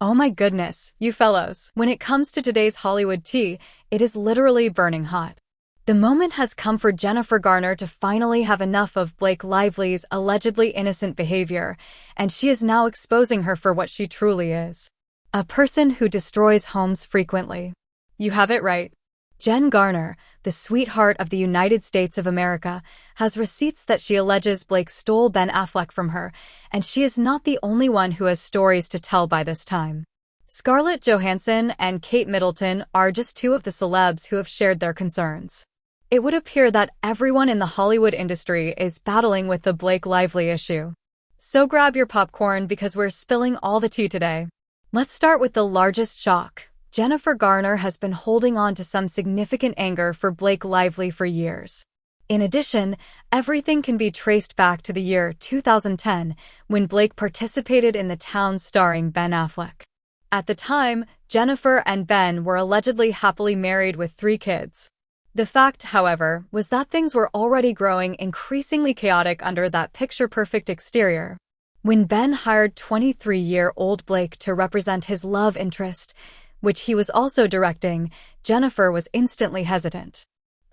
Oh my goodness, you fellows. When it comes to today's Hollywood tea, it is literally burning hot. The moment has come for Jennifer Garner to finally have enough of Blake Lively's allegedly innocent behavior, and she is now exposing her for what she truly is. A person who destroys homes frequently. You have it right. Jen Garner, the sweetheart of the United States of America, has receipts that she alleges Blake stole Ben Affleck from her, and she is not the only one who has stories to tell by this time. Scarlett Johansson and Kate Middleton are just two of the celebs who have shared their concerns. It would appear that everyone in the Hollywood industry is battling with the Blake Lively issue. So grab your popcorn because we're spilling all the tea today. Let's start with the largest shock. Jennifer Garner has been holding on to some significant anger for Blake Lively for years. In addition, everything can be traced back to the year 2010, when Blake participated in The Town starring Ben Affleck. At the time, Jennifer and Ben were allegedly happily married with 3 kids. The fact, however, was that things were already growing increasingly chaotic under that picture-perfect exterior. When Ben hired 23-year-old Blake to represent his love interest, which he was also directing, Jennifer was instantly hesitant.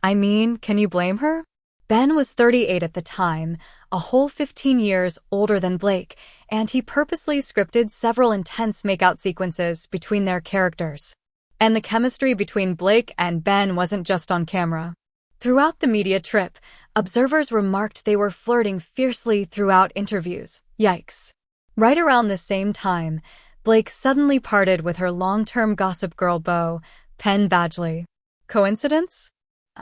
I mean, can you blame her? Ben was 38 at the time, a whole 15 years older than Blake, and he purposely scripted several intense makeout sequences between their characters. And the chemistry between Blake and Ben wasn't just on camera. Throughout the media trip, observers remarked they were flirting fiercely throughout interviews. Yikes. Right around the same time, Blake suddenly parted with her long-term Gossip Girl beau, Penn Badgley. Coincidence?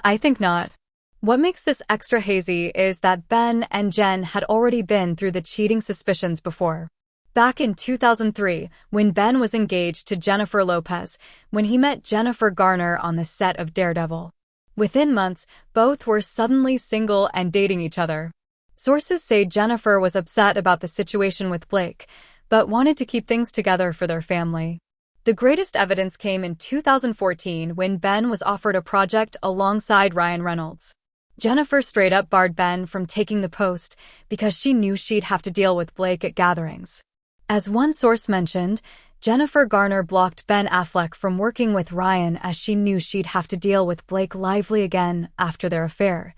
I think not. What makes this extra hazy is that Ben and Jen had already been through the cheating suspicions before. Back in 2003, when Ben was engaged to Jennifer Lopez, when he met Jennifer Garner on the set of Daredevil. Within months, both were suddenly single and dating each other. Sources say Jennifer was upset about the situation with Blake, but wanted to keep things together for their family. The greatest evidence came in 2014 when Ben was offered a project alongside Ryan Reynolds. Jennifer straight up barred Ben from taking the post because she knew she'd have to deal with Blake at gatherings. As one source mentioned, Jennifer Garner blocked Ben Affleck from working with Ryan as she knew she'd have to deal with Blake Lively again after their affair.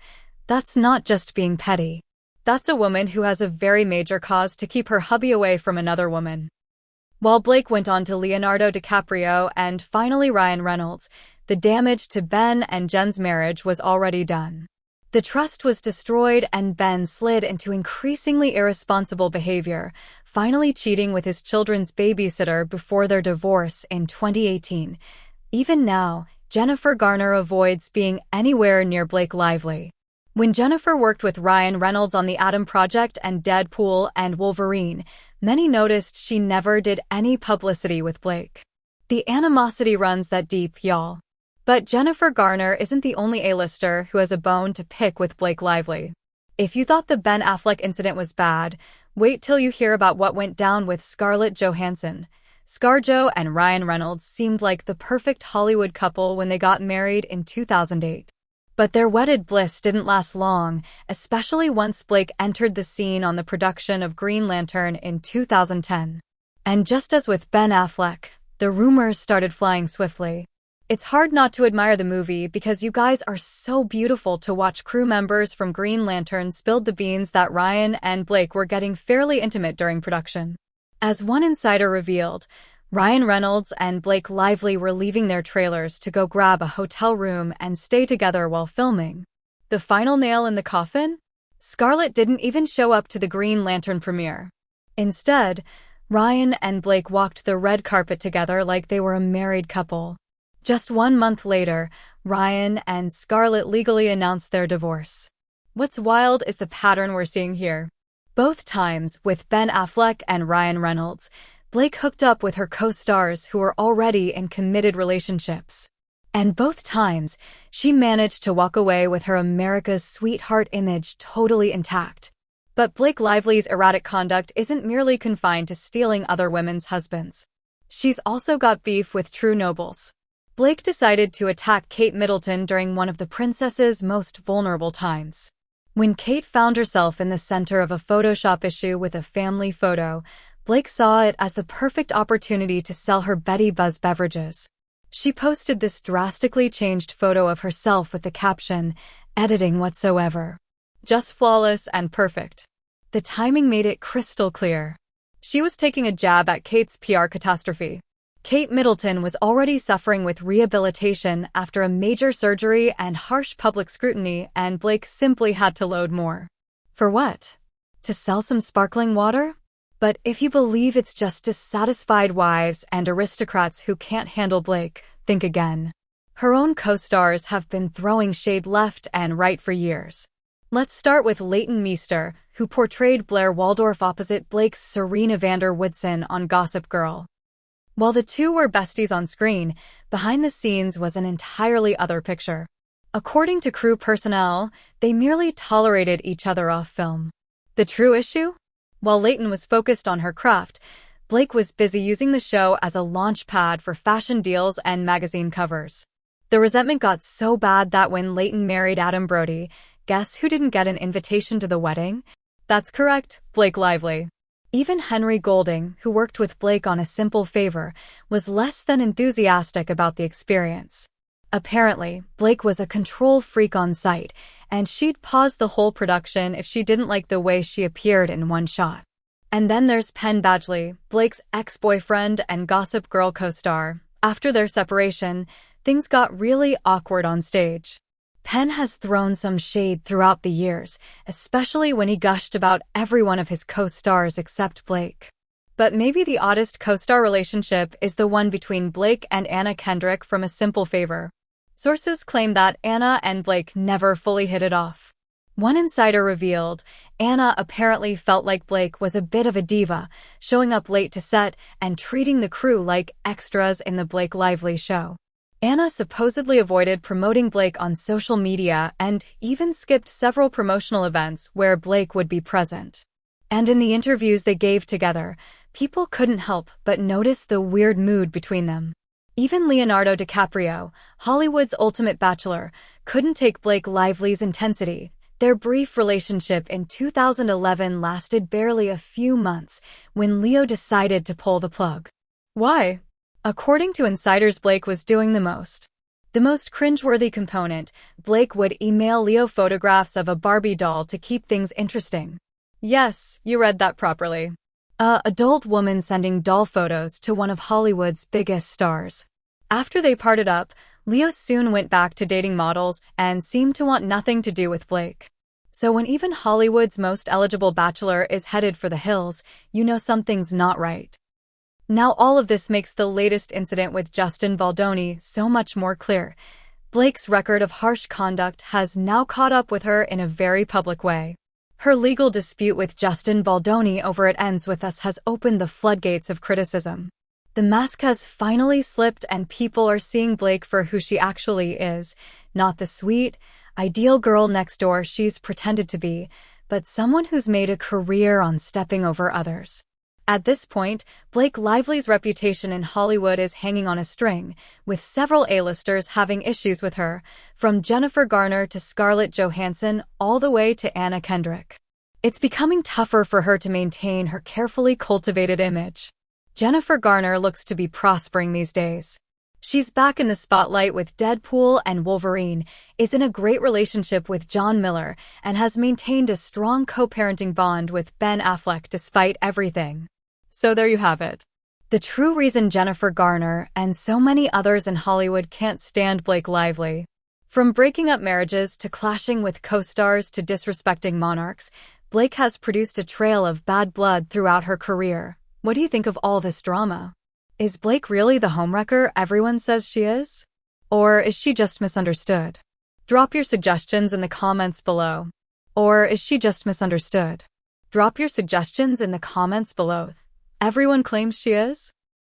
That's not just being petty. That's a woman who has a very major cause to keep her hubby away from another woman. While Blake went on to Leonardo DiCaprio and finally Ryan Reynolds, the damage to Ben and Jen's marriage was already done. The trust was destroyed and Ben slid into increasingly irresponsible behavior, finally cheating with his children's babysitter before their divorce in 2018. Even now, Jennifer Garner avoids being anywhere near Blake Lively. When Jennifer worked with Ryan Reynolds on The Atom Project and Deadpool and Wolverine, many noticed she never did any publicity with Blake. The animosity runs that deep, y'all. But Jennifer Garner isn't the only A-lister who has a bone to pick with Blake Lively. If you thought the Ben Affleck incident was bad, wait till you hear about what went down with Scarlett Johansson. ScarJo and Ryan Reynolds seemed like the perfect Hollywood couple when they got married in 2008. But their wedded bliss didn't last long, especially once Blake entered the scene on the production of Green Lantern in 2010. And just as with Ben Affleck, the rumors started flying swiftly. It's hard not to admire the movie because you guys are so beautiful to watch. Crew members from Green Lantern spilled the beans that Ryan and Blake were getting fairly intimate during production. As one insider revealed, Ryan Reynolds and Blake Lively were leaving their trailers to go grab a hotel room and stay together while filming. The final nail in the coffin? Scarlett didn't even show up to the Green Lantern premiere. Instead, Ryan and Blake walked the red carpet together like they were a married couple. Just 1 month later, Ryan and Scarlett legally announced their divorce. What's wild is the pattern we're seeing here. Both times, with Ben Affleck and Ryan Reynolds, Blake hooked up with her co-stars who were already in committed relationships. And both times, she managed to walk away with her America's sweetheart image totally intact. But Blake Lively's erratic conduct isn't merely confined to stealing other women's husbands. She's also got beef with true nobles. Blake decided to attack Kate Middleton during one of the princess's most vulnerable times. When Kate found herself in the center of a Photoshop issue with a family photo, Blake saw it as the perfect opportunity to sell her Betty Buzz beverages. She posted this drastically changed photo of herself with the caption, "Editing whatsoever. Just flawless and perfect." The timing made it crystal clear. She was taking a jab at Kate's PR catastrophe. Kate Middleton was already suffering with rehabilitation after a major surgery and harsh public scrutiny, and Blake simply had to load more. For what? To sell some sparkling water? But if you believe it's just dissatisfied wives and aristocrats who can't handle Blake, think again. Her own co-stars have been throwing shade left and right for years. Let's start with Leighton Meester, who portrayed Blair Waldorf opposite Blake's Serena van der Woodsen on Gossip Girl. While the two were besties on screen, behind the scenes was an entirely other picture. According to crew personnel, they merely tolerated each other off film. The true issue? While Leighton was focused on her craft, Blake was busy using the show as a launch pad for fashion deals and magazine covers. The resentment got so bad that when Leighton married Adam Brody, guess who didn't get an invitation to the wedding? That's correct, Blake Lively. Even Henry Golding, who worked with Blake on A Simple Favor, was less than enthusiastic about the experience. Apparently, Blake was a control freak on site, and she'd pause the whole production if she didn't like the way she appeared in one shot. And then there's Penn Badgley, Blake's ex-boyfriend and Gossip Girl co-star. After their separation, things got really awkward on stage. Penn has thrown some shade throughout the years, especially when he gushed about every one of his co-stars except Blake. But maybe the oddest co-star relationship is the one between Blake and Anna Kendrick from A Simple Favor. Sources claim that Anna and Blake never fully hit it off. One insider revealed Anna apparently felt like Blake was a bit of a diva, showing up late to set and treating the crew like extras in the Blake Lively show. Anna supposedly avoided promoting Blake on social media and even skipped several promotional events where Blake would be present. And in the interviews they gave together, people couldn't help but notice the weird mood between them. Even Leonardo DiCaprio, Hollywood's ultimate bachelor, couldn't take Blake Lively's intensity. Their brief relationship in 2011 lasted barely a few months when Leo decided to pull the plug. Why? According to insiders, Blake was doing the most. The most cringeworthy component, Blake would email Leo photographs of a Barbie doll to keep things interesting. Yes, you read that properly. A adult woman sending doll photos to one of Hollywood's biggest stars. After they parted up, Leo soon went back to dating models and seemed to want nothing to do with Blake. So when even Hollywood's most eligible bachelor is headed for the hills, you know something's not right. Now all of this makes the latest incident with Justin Baldoni so much more clear. Blake's record of harsh conduct has now caught up with her in a very public way. Her legal dispute with Justin Baldoni over It Ends With Us has opened the floodgates of criticism. The mask has finally slipped and people are seeing Blake for who she actually is, not the sweet, ideal girl next door she's pretended to be, but someone who's made a career on stepping over others. At this point, Blake Lively's reputation in Hollywood is hanging on a string, with several A-listers having issues with her, from Jennifer Garner to Scarlett Johansson all the way to Anna Kendrick. It's becoming tougher for her to maintain her carefully cultivated image. Jennifer Garner looks to be prospering these days. She's back in the spotlight with Deadpool and Wolverine, is in a great relationship with John Miller, and has maintained a strong co-parenting bond with Ben Affleck despite everything. So there you have it. The true reason Jennifer Garner and so many others in Hollywood can't stand Blake Lively. From breaking up marriages to clashing with co-stars to disrespecting monarchs, Blake has produced a trail of bad blood throughout her career. What do you think of all this drama? Is Blake really the homewrecker everyone says she is? Or is she just misunderstood? Drop your suggestions in the comments below. Or is she just misunderstood? Drop your suggestions in the comments below. Everyone claims she is?